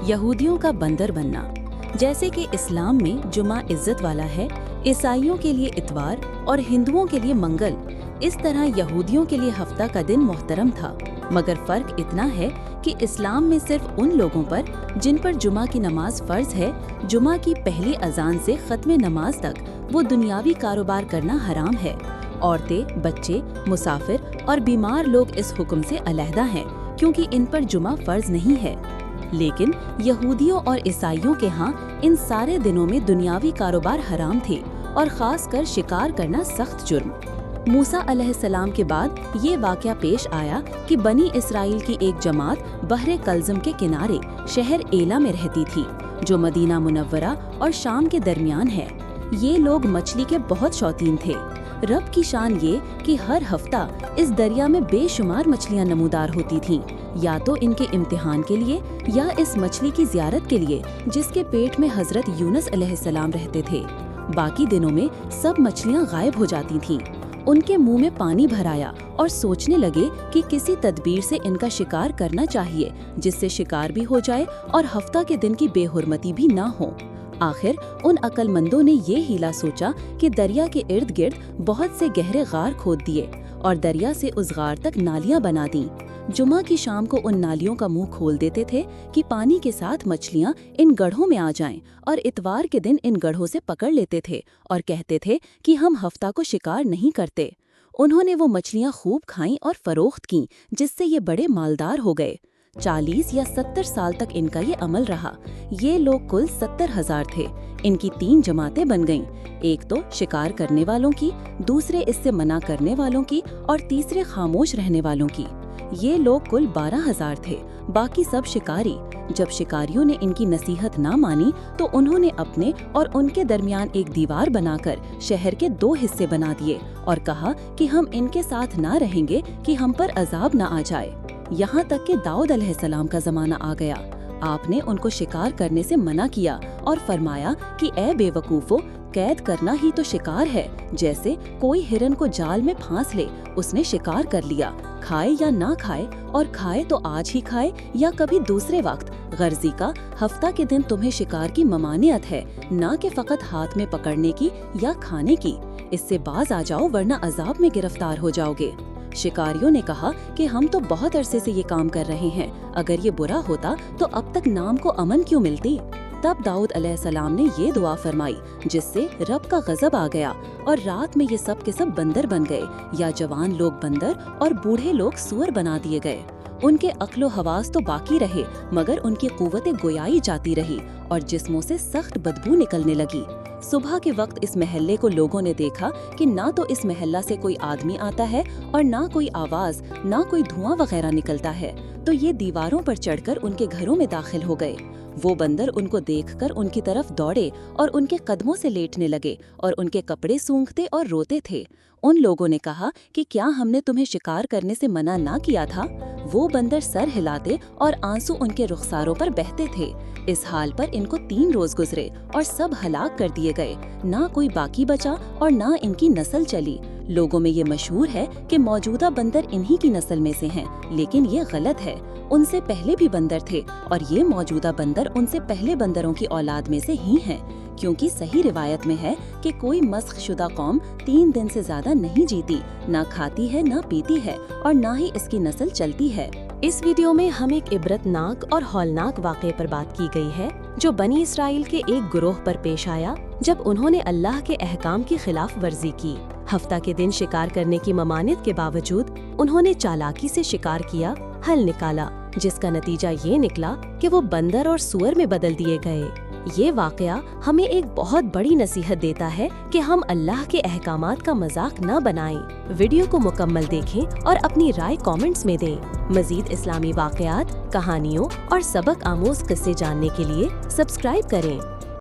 یہودیوں کا بندر بننا۔ جیسے کہ اسلام میں جمعہ عزت والا ہے، عیسائیوں کے لیے اتوار اور ہندوؤں کے لیے منگل، اس طرح یہودیوں کے لیے ہفتہ کا دن محترم تھا، مگر فرق اتنا ہے کہ اسلام میں صرف ان لوگوں پر جن پر جمعہ کی نماز فرض ہے، جمعہ کی پہلی اذان سے ختم نماز تک وہ دنیاوی کاروبار کرنا حرام ہے۔ عورتیں، بچے، مسافر اور بیمار لوگ اس حکم سے علیحدہ ہیں کیونکہ ان پر جمعہ فرض نہیں ہے۔ لیکن یہودیوں اور عیسائیوں کے ہاں ان سارے دنوں میں دنیاوی کاروبار حرام تھے اور خاص کر شکار کرنا سخت جرم۔ موسیٰ علیہ السلام کے بعد یہ واقعہ پیش آیا کہ بنی اسرائیل کی ایک جماعت بحر کلزم کے کنارے شہر ایلا میں رہتی تھی، جو مدینہ منورہ اور شام کے درمیان ہے۔ یہ لوگ مچھلی کے بہت شوقین تھے۔ رب کی شان یہ کہ ہر ہفتہ اس دریا میں بے شمار مچھلیاں نمودار ہوتی تھیں، یا تو ان کے امتحان کے لیے یا اس مچھلی کی زیارت کے لیے جس کے پیٹ میں حضرت یونس علیہ السلام رہتے تھے۔ باقی دنوں میں سب مچھلیاں غائب ہو جاتی تھیں۔ ان کے منہ میں پانی بھر آیا اور سوچنے لگے کہ کسی تدبیر سے ان کا شکار کرنا چاہیے جس سے شکار بھی ہو جائے اور ہفتہ کے دن کی بے حرمتی بھی نہ ہو۔ آخر ان عقل مندوں نے یہ ہیلا سوچا کہ دریا کے ارد گرد بہت سے گہرے غار کھود دیے اور دریا سے اس غار تک نالیاں بنا دیں۔ جمعہ کی شام کو ان نالیوں کا منہ کھول دیتے تھے کہ پانی کے ساتھ مچھلیاں ان گڑھوں میں آ جائیں، اور اتوار کے دن ان گڑھوں سے پکڑ لیتے تھے اور کہتے تھے کہ ہم ہفتہ کو شکار نہیں کرتے۔ انہوں نے وہ مچھلیاں خوب کھائیں اور فروخت کیں، جس سے یہ بڑے مالدار ہو گئے۔ 40 یا 70 سال تک ان کا یہ عمل رہا۔ یہ لوگ کل 70,000 تھے۔ ان کی 3 جماعتیں بن گئیں، ایک تو شکار کرنے والوں کی، دوسرے اس سے منع کرنے والوں کی اور تیسرے خاموش رہنے والوں کی۔ یہ لوگ کل 12,000 تھے، باقی سب شکاری۔ جب شکاریوں نے ان کی نصیحت نہ مانی تو انہوں نے اپنے اور ان کے درمیان ایک دیوار بنا کر شہر کے 2 حصے بنا دیے اور کہا کہ ہم ان کے ساتھ نہ رہیں گے کہ ہم پر عذاب نہ آ جائے۔ یہاں تک کہ داؤد علیہ السلام کا زمانہ آ گیا۔ آپ نے ان کو شکار کرنے سے منع کیا اور فرمایا کہ اے بے وقوفو، قید کرنا ہی تو شکار ہے۔ جیسے کوئی ہرن کو جال میں پھانس لے، اس نے شکار کر لیا، کھائے یا نہ کھائے، اور کھائے تو آج ہی کھائے یا کبھی دوسرے وقت۔ غرضی کا ہفتہ کے دن تمہیں شکار کی ممانعت ہے، نہ کہ فقط ہاتھ میں پکڑنے کی یا کھانے کی۔ اس سے باز آ جاؤ ورنہ عذاب میں گرفتار ہو جاؤ گے۔ شکاریوں نے کہا کہ ہم تو بہت عرصے سے یہ کام کر رہے ہیں، اگر یہ برا ہوتا تو اب تک نام کو امن کیوں ملتی؟ تب داؤد علیہ السلام نے یہ دعا فرمائی جس سے رب کا غضب آ گیا، اور رات میں یہ سب کے سب بندر بن گئے، یا جوان لوگ بندر اور بوڑھے لوگ سور بنا دیے گئے۔ ان کے عقل و حواس تو باقی رہے، مگر ان کی قوت گویائی جاتی رہی اور جسموں سے سخت بدبو نکلنے لگی۔ صبح کے وقت اس محلے کو لوگوں نے دیکھا کہ نہ تو اس محلہ سے کوئی آدمی آتا ہے اور نہ کوئی آواز، نہ کوئی دھواں وغیرہ نکلتا ہے، تو یہ دیواروں پر چڑھ کر ان کے گھروں میں داخل ہو گئے۔ وہ بندر ان کو دیکھ کر ان کی طرف دوڑے اور ان کے قدموں سے لیٹنے لگے اور ان کے کپڑے سونگھتے اور روتے تھے۔ ان لوگوں نے کہا کہ کیا ہم نے تمہیں شکار کرنے سے منع نہ کیا تھا؟ وہ بندر سر ہلاتے اور آنسو ان کے رخساروں پر بہتے تھے۔ اس حال پر ان کو 3 روز گزرے اور سب ہلاک کر دیے گئے، نہ کوئی باقی بچا اور نہ ان کی نسل چلی۔ لوگوں میں یہ مشہور ہے کہ موجودہ بندر انہی کی نسل میں سے ہیں، لیکن یہ غلط ہے۔ ان سے پہلے بھی بندر تھے اور یہ موجودہ بندر ان سے پہلے بندروں کی اولاد میں سے ہی ہیں، کیونکہ صحیح روایت میں ہے کہ کوئی مسخ شدہ قوم 3 دن سے زیادہ نہیں جیتی، نہ کھاتی ہے نہ پیتی ہے اور نہ ہی اس کی نسل چلتی ہے۔ اس ویڈیو میں ہم ایک عبرتناک اور ہولناک واقعے پر بات کی گئی ہے جو بنی اسرائیل کے ایک گروہ پر پیش آیا جب انہوں نے اللہ کے احکام کی خلاف ورزی کی۔ ہفتہ کے دن شکار کرنے کی ممانعت کے باوجود انہوں نے چالاکی سے شکار کیا، حل نکالا، جس کا نتیجہ یہ نکلا کہ وہ بندر اور سور میں بدل دیے گئے۔ یہ واقعہ ہمیں ایک بہت بڑی نصیحت دیتا ہے کہ ہم اللہ کے احکامات کا مذاق نہ بنائیں۔ ویڈیو کو مکمل دیکھیں اور اپنی رائے کامنٹس میں دیں۔ مزید اسلامی واقعات، کہانیوں اور سبق آموز قصے جاننے کے لیے سبسکرائب کریں۔